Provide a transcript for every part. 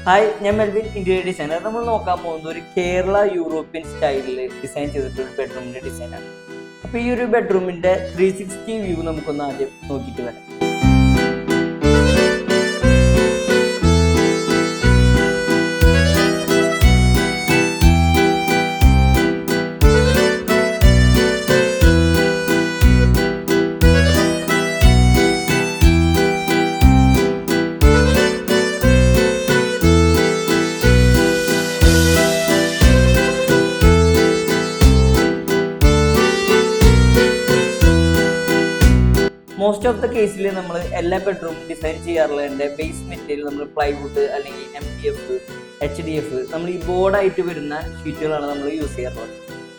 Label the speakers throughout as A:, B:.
A: Hi, ഞാൻ Melvin, interior designer. നമ്മൾ നോക്കാൻ പോകുന്നത് ഒരു കേരള യൂറോപ്യൻ സ്റ്റൈലിൽ ഡിസൈൻ ചെയ്തിട്ടുള്ള ഒരു ബെഡ്റൂമിന്റെ ഡിസൈനാണ്. അപ്പോൾ ഈ ഒരു ബെഡ്റൂമിന്റെ 360 വ്യൂ നമുക്കൊന്ന് ആദ്യം നോക്കിയിട്ട് വരാം. മോസ്റ്റ് ഓഫ് ദ കേസിൽ നമ്മൾ എല്ലാ ബെഡ്റൂമും ഡിസൈൻ ചെയ്യാറുള്ളതിൻ്റെ ബേസ് മെറ്റീരിയൽ നമ്മൾ പ്ലൈവുഡ് അല്ലെങ്കിൽ MDF, HDF, നമ്മൾ ഈ ബോർഡായിട്ട് വരുന്ന ഷീറ്റുകളാണ് നമ്മൾ യൂസ് ചെയ്യാറുള്ളത്.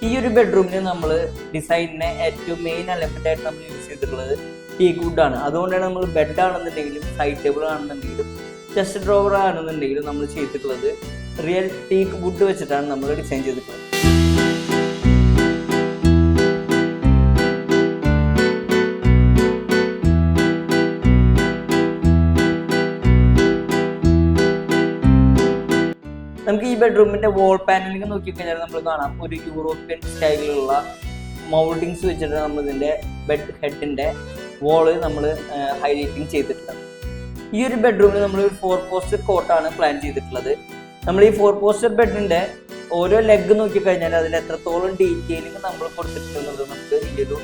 A: ഈ ഒരു ബെഡ്റൂമിന് നമ്മൾ ഡിസൈനിനെ ഏറ്റവും മെയിൻ എലമെൻ്റ് ആയിട്ട് നമ്മൾ യൂസ് ചെയ്തിട്ടുള്ളത് ടീക്ക് വുഡാണ്. അതുകൊണ്ടാണ് നമ്മൾ ബെഡ് ആണെന്നുണ്ടെങ്കിലും സൈഡ് ടേബിൾ ആണെന്നുണ്ടെങ്കിലും ചെസ്റ്റ് ഡ്രോവർ ആണെന്നുണ്ടെങ്കിലും നമ്മൾ ചെയ്തിട്ടുള്ളത് റിയൽ ടീക്ക് വുഡ് വെച്ചിട്ടാണ് നമ്മൾ ഡിസൈൻ ചെയ്തിട്ടുള്ളത്. നമുക്ക് ഈ ബെഡ്റൂമിന്റെ വോൾ പാനലിംഗ് നോക്കിക്കഴിഞ്ഞാൽ നമ്മൾ കാണാം ഒരു യൂറോപ്യൻ സ്റ്റൈലിലുള്ള മൗൾഡിങ്സ് വെച്ചിട്ട് നമ്മൾ ഇതിന്റെ ബെഡ് ഹെഡിന്റെ വോള് നമ്മൾ ഹൈലൈറ്റിങ് ചെയ്തിട്ടുള്ളത്. ഈ ഒരു ബെഡ്റൂമിൽ നമ്മൾ ഒരു 4 പോസ്റ്റർ കോട്ടാണ് പ്ലാൻ ചെയ്തിട്ടുള്ളത്. നമ്മൾ ഈ 4 പോസ്റ്റർ ബെഡിന്റെ ഓരോ ലെഗ് നോക്കിക്കഴിഞ്ഞാൽ അതിൽ എത്രത്തോളം ഡീറ്റെയിലിംഗ് നമ്മൾ കൊടുത്തിട്ടുള്ളത് നമുക്ക് ഈ ഒരു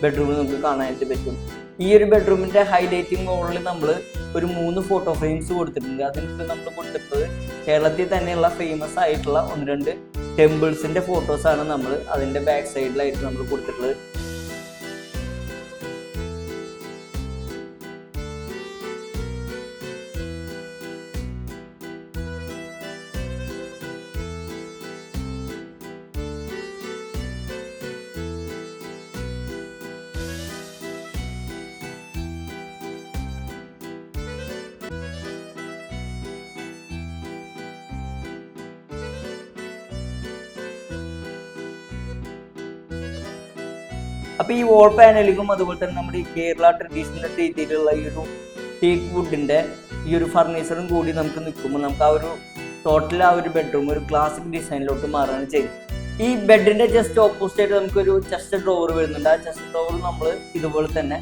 A: ബെഡ്റൂമിൽ നമുക്ക് കാണാനായിട്ട് പറ്റും. ഈ ഒരു ബെഡ്റൂമിന്റെ ഹൈലൈറ്റിംഗ് വോളിൽ നമ്മൾ ഒരു 3 ഫോട്ടോ ഫ്രെയിംസ് കൊടുത്തിട്ടുണ്ട്. അതിന് നമ്മൾ കൊടുത്തിട്ടുള്ളത് കേരളത്തിൽ തന്നെയുള്ള ഫേമസ് ആയിട്ടുള്ള 1-2 ടെമ്പിൾസിന്റെ ഫോട്ടോസാണ് നമ്മൾ അതിന്റെ ബാക്ക് സൈഡിലായിട്ട് നമ്മൾ കൊടുത്തിട്ടുള്ളത്. അപ്പോൾ ഈ വോൾ പാനലിങ്ങും അതുപോലെ തന്നെ നമ്മുടെ ഈ കേരള ട്രഡീഷണൽ രീതിയിലുള്ള ഈ ഒരു ടീക്ക് വുഡിന്റെ ഈ ഒരു ഫർണിച്ചറും കൂടി നമുക്ക് നിൽക്കുമ്പോൾ നമുക്ക് ആ ഒരു ടോട്ടൽ ആ ഒരു ബെഡ്റൂം ഒരു ക്ലാസിക് ഡിസൈനിലോട്ട് മാറുകയാണ് ചെയ്യുന്നത്. ഈ ബെഡിന്റെ ജസ്റ്റ് ഓപ്പോസിറ്റ് ആയിട്ട് നമുക്കൊരു ചെസ്റ്റ് ഡ്രോവർ വരുന്നുണ്ട്. ആ ചെസ്റ്റ് ഡ്രോവർ നമ്മൾ ഇതുപോലെ തന്നെ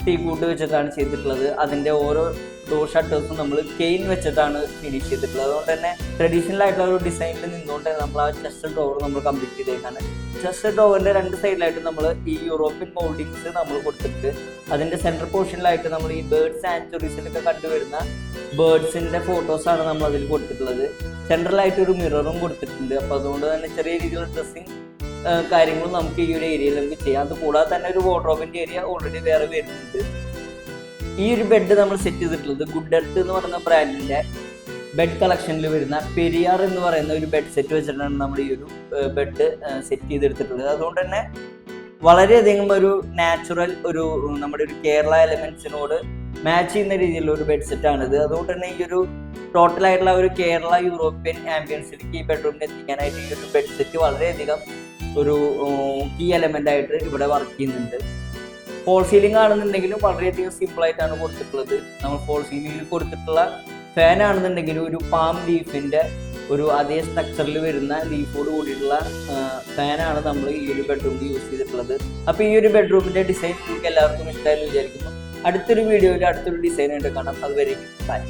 A: ടീക്ക് വുഡ് വെച്ചിട്ടാണ് ചെയ്തിട്ടുള്ളത്. അതിന്റെ ഓരോ ഡോർ ഷട്ടേഴ്സും നമ്മൾ കെയിൻ വെച്ചിട്ടാണ് ഫിനിഷ് ചെയ്തിട്ടുള്ളത്. അതുകൊണ്ട് തന്നെ ട്രഡീഷണൽ ആയിട്ടുള്ള ഒരു ഡിസൈനിൽ നിന്നുകൊണ്ട് നമ്മൾ ആ ചെസ്റ്റ് ഡ്രോവർ നമ്മൾ കംപ്ലീറ്റ് ചെയ്തേക്കാണ്. ചെസ്റ്റ് ഡ്രോവറിന്റെ 2 സൈഡിലായിട്ട് നമ്മൾ ഈ യൂറോപ്യൻ മോൾഡിങ്സ് നമ്മൾ കൊടുത്തിട്ട് അതിന്റെ സെൻട്രൽ പോർഷനിലായിട്ട് നമ്മൾ ഈ ബേർഡ് സാങ്ച്വറീസിലൊക്കെ കണ്ടുവരുന്ന ബേർഡ്സിന്റെ ഫോട്ടോസാണ് നമ്മൾ അതിൽ കൊടുത്തിട്ടുള്ളത്. സെൻട്രലായിട്ട് ഒരു മിററും കൊടുത്തിട്ടുണ്ട്. അപ്പോൾ അതുകൊണ്ട് തന്നെ ചെറിയ രീതിയിലുള്ള ഡ്രസ്സിങ് കാര്യങ്ങളും നമുക്ക് ഈ ഒരു ഏരിയയിൽ നമുക്ക് ചെയ്യാം. അതുകൂടാതെ തന്നെ ഒരു വാർഡ്രോബിന്റെ ഏരിയ ഓൾറെഡി വേറെ വരുന്നുണ്ട്. ഈ ഒരു ബെഡ് നമ്മൾ സെറ്റ് ചെയ്തിട്ടുള്ളത് ഗുഡ് എർത്ത് എന്ന് പറയുന്ന ബ്രാൻഡിന്റെ ബെഡ് കളക്ഷനിൽ വരുന്ന പെരിയാർ എന്ന് പറയുന്ന ഒരു ബെഡ് സെറ്റ് വെച്ചിട്ടാണ് നമ്മൾ ഈ ഒരു ബെഡ് സെറ്റ് ചെയ്തെടുത്തിട്ടുള്ളത്. അതുകൊണ്ട് തന്നെ വളരെയധികം ഒരു നാച്ചുറൽ ഒരു നമ്മുടെ ഒരു കേരള എലമെന്റ്സിനോട് മാച്ച് ചെയ്യുന്ന രീതിയിലുള്ള ഒരു ബെഡ് സെറ്റാണിത്. അതുകൊണ്ട് തന്നെ ഈ ഒരു ടോട്ടൽ ആയിട്ടുള്ള ഒരു കേരള യൂറോപ്യൻ ആംബിയൻസിലേക്ക് ഈ ബെഡ്റൂമിൽ എത്തിക്കാനായിട്ട് ഈ ഒരു ബെഡ് സെറ്റ് വളരെയധികം ഒരു കീ എലമെന്റ് ആയിട്ട് ഇവിടെ വർക്ക് ചെയ്യുന്നുണ്ട്. ഫോൾ സീലിംഗ് ആണെന്നുണ്ടെങ്കിലും വളരെയധികം സിമ്പിൾ ആയിട്ടാണ് കൊടുത്തിട്ടുള്ളത്. നമ്മൾ ഫോൾ സീലിംഗിൽ കൊടുത്തിട്ടുള്ള ഫാൻ ആണെന്നുണ്ടെങ്കിലും ഒരു പാം ലീഫിന്റെ ഒരു അതേ സ്ട്രക്ചറിൽ വരുന്ന ലീഫോട് കൂടിയിട്ടുള്ള ഫാനാണ് നമ്മൾ ഈ ഒരു ബെഡ്റൂമിൽ യൂസ് ചെയ്തിട്ടുള്ളത്. അപ്പോൾ ഈ ഒരു ബെഡ്റൂമിന്റെ ഡിസൈൻ നിങ്ങൾക്ക് എല്ലാവർക്കും ഇഷ്ടമായെന്ന് വിചാരിക്കുന്നു. അടുത്തൊരു വീഡിയോയിൽ അടുത്തൊരു ഡിസൈൻ ആയിട്ട് കാണാം. അതുവരെയും ബൈ.